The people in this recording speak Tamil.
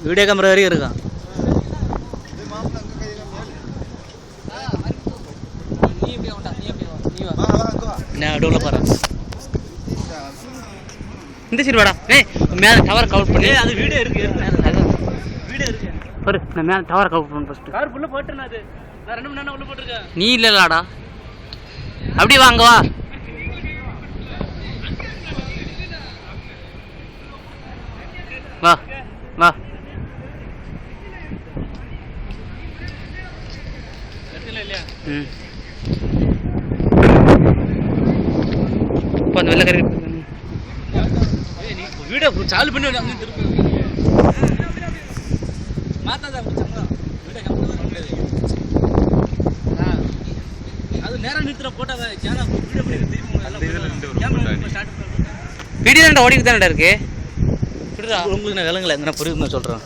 வீடியோ கேமரா வரைக்கும் இருக்கான். நடுவில் பாரு. இந்த சைடு வாடா. மேலே டவர் கவர் பண்ணி அது வீடியோ இருக்கு. வீடியோ இருக்கு பாரு. நான் மேலே டவர் கவர் பண்ணு. ஃபர்ஸ்ட் கவர் ஃபுல்லா போட்டேன். அது நான் 2 மணி நேரம் உள்ள போட்டுருக்கேன். நீ இல்லலாடா. அப்படியே வாங்க வா. வா வா. இப்போ அந்த வெள்ளை கறி வீடியோ சாலு பண்ணி அங்கே திருப்பி மாத்தாதான் அது நேரம் நிறுத்துற போட்டா சேனல் வீடியோ வீடியோ ஓடிக்கு தானடா இருக்கு. உங்களுக்கு நான் விலங்குல எங்கன்னா புரியுதுன்னு சொல்கிறேன்.